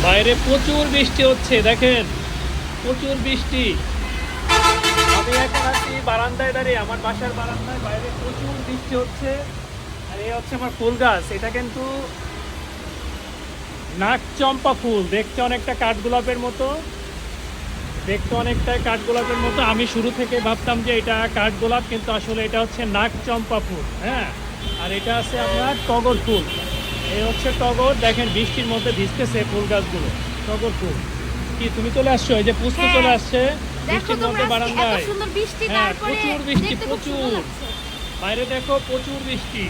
বাইরে প্রচুর বৃষ্টি হচ্ছে, দেখেন প্রচুর বৃষ্টি। আমি এখন আছি বারান্দায় দাঁড়িয়ে, আমার বাসার বারান্দায়। বাইরে প্রচুর বৃষ্টি হচ্ছে। আর এই হচ্ছে আমার ফুল গাছ। এটা কিন্তু নাকচম্পা ফুল, দেখতে অনেকটা কাঠগোলাপের মতো, দেখতে অনেকটাই কাঠগোলাপের মতো। আমি শুরু থেকে ভাবতাম যে এটা কাঠগোলাপ, কিন্তু আসলে এটা হচ্ছে নাকচম্পা ফুল। হ্যাঁ, আর এটা আছে আপনার টগর ফুল। এই হচ্ছে টগর, দেখেন বৃষ্টির মধ্যে ভিজতেছে ফুল গাছগুলো। টগর ফুল। কি তুমি চলে আসছো? এই যে পুষ্প চলে আসছে বৃষ্টির মধ্যে বারান্দায়। হ্যাঁ, প্রচুর বৃষ্টি, প্রচুর। বাইরে দেখো প্রচুর বৃষ্টি,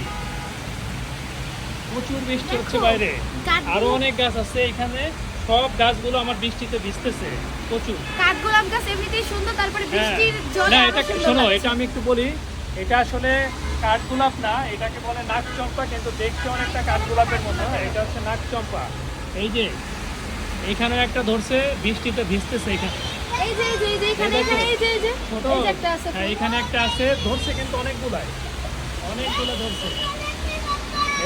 প্রচুর বৃষ্টি হচ্ছে বাইরে। আরো অনেক গাছ আছে এখানে, সব গাছগুলো আমার বৃষ্টিতে ভিজতেছে প্রচুর। কাঠগোলাপ গাছ এমনিতেই সুন্দর, তারপরে বৃষ্টির জলে না, এটা শোনো, এটা আমি একটু বলি। এটা আসলে কাঠগোলাপ না, এটাকে বলে নাকচম্পা, কিন্তু দেখতে অনেকটা কাঠগোলাপের মতো। এটা হচ্ছে নাকচম্পা। এই যে এখানে একটা ধরছে, বৃষ্টিতে ভিজতেছে এখানে। এই যে এখানে এই যে ছোট, একটা আছে। হ্যাঁ এখানে একটা আছে, ধরছে কিন্তু অনেকগুলো ধরছে।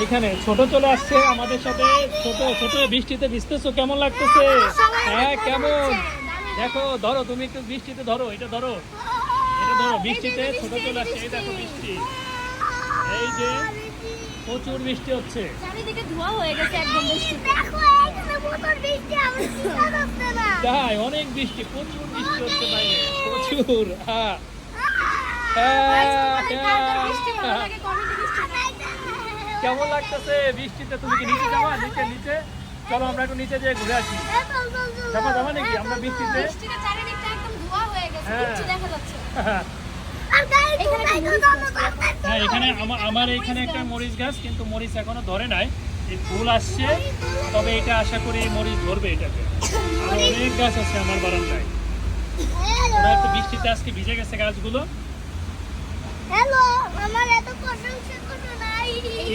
এইখানে ছোট চলে আসছে আমাদের সাথে। ছোট ছোট বৃষ্টিতে ভিজতেছো, কেমন লাগতেছে? হ্যাঁ, কেমন? দেখো, ধরো তুমি একটু বৃষ্টিতে, ধরো এটা, ধরো এটা, ধরো বৃষ্টিতে ছোট চলে আসছে। এই দেখো বৃষ্টি, এই যে প্রচুর বৃষ্টি হচ্ছে। চারিদিকে ধোঁয়া হয়ে গেছে একদম বৃষ্টিতে। দেখো এখানে প্রচুর বৃষ্টি, আমি চিন্তা করতে না। তাই অনেক বৃষ্টি, প্রচুর বৃষ্টি হচ্ছে বাইরে, প্রচুর। হ্যাঁ কেমন লাগতেছে বৃষ্টিতে? তুমি কি নিচে যাবা? নিচে নিচে চলো, আমরা একটু নিচে যেয়ে ঘুরে আসি। যাবা নাকি আমরা বৃষ্টিতে? চারিদিকটা একদম ধোঁয়া হয়ে গেছে, কিছু দেখা যাচ্ছে। হ্যাঁ, এখানে আমার এখানে একটা মরিচ গাছ, কিন্তু মরিচ এখনো ধরে নাই। এই ফুল আসছে, তবে এটা আশা করি মরিচ ধরবে এটাকে। আর অনেক গাছ আছে আমার বারান্দায়, ওরা একটু বৃষ্টিতে আজকে ভিজে গেছে গাছগুলো। হ্যালো, আমার এত প্রশংসা করো নাই।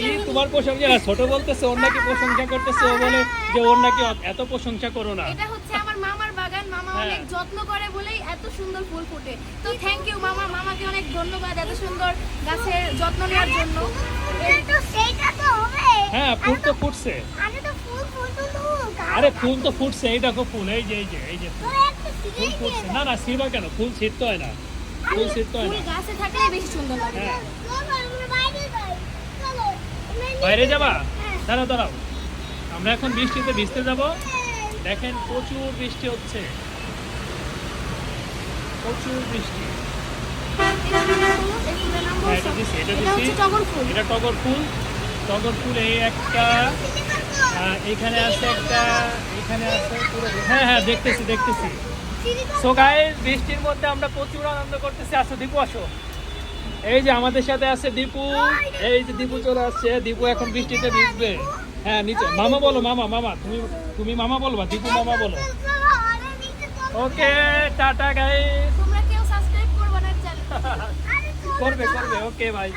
এই তোমার প্রশংসা? ছোট বলতেছে, ওর নাকি প্রশংসা করতেছে। ও বলে যে ওর নাকি এত প্রশংসা করো না। এটা হচ্ছে আমার মামার বাগান, মামা অনেক যত্ন করে বলেই এত সুন্দর ফুল ফোটে। তো থ্যাংক ইউ মামা, মামাকে অনেক ধন্যবাদ এত সুন্দর গাছের যত্ন নেওয়ার জন্য। তো সেইটা তো হবে। হ্যাঁ, ফুল তো ফুটছে। আমি তো ফুল ফুটলো। আরে ফুল তো ফুটছে, এই দেখো ফুল, এই যে ফুল ফুটছে। না না, ছিড়বা কেন? ফুল ছিড়তে হয় না, ফুল ছিড়তে হয় না। ফুল গাছে থাকলে বেশি সুন্দর লাগে। হ্যাঁ, বাইরে যাবা? দাঁড়াও দাঁড়াও, আমরা এখন বৃষ্টিতে ভিজতে যাব। দেখেন প্রচুর বৃষ্টি হচ্ছে, প্রচুর বৃষ্টি। হ্যাঁ, এটা দিছি, এটা দিছি। এটা টগর ফুল। টগর ফুল এই একটা, এখানে আছে একটা, এখানে আছে পুরো। হ্যাঁ হ্যাঁ, দেখতেছি। সো গাইস, বৃষ্টির মধ্যে আমরা প্রচুর আনন্দ করতেছি। আসো দীপু, আসো। এই যে আমাদের সাথে আছে দীপু। এই যে দীপু চলে আসছে। দীপু এখন বৃষ্টিতে ভিজবে। হ্যাঁ, নিচে মামা বলো, মামা তুমি মামা বলবা, দীপু মামা বলো। ওকে, টাটা গাইস। তোমরা কেউ সাবস্ক্রাইব করবে না চ্যানেল। করবে, ওকে ভাই।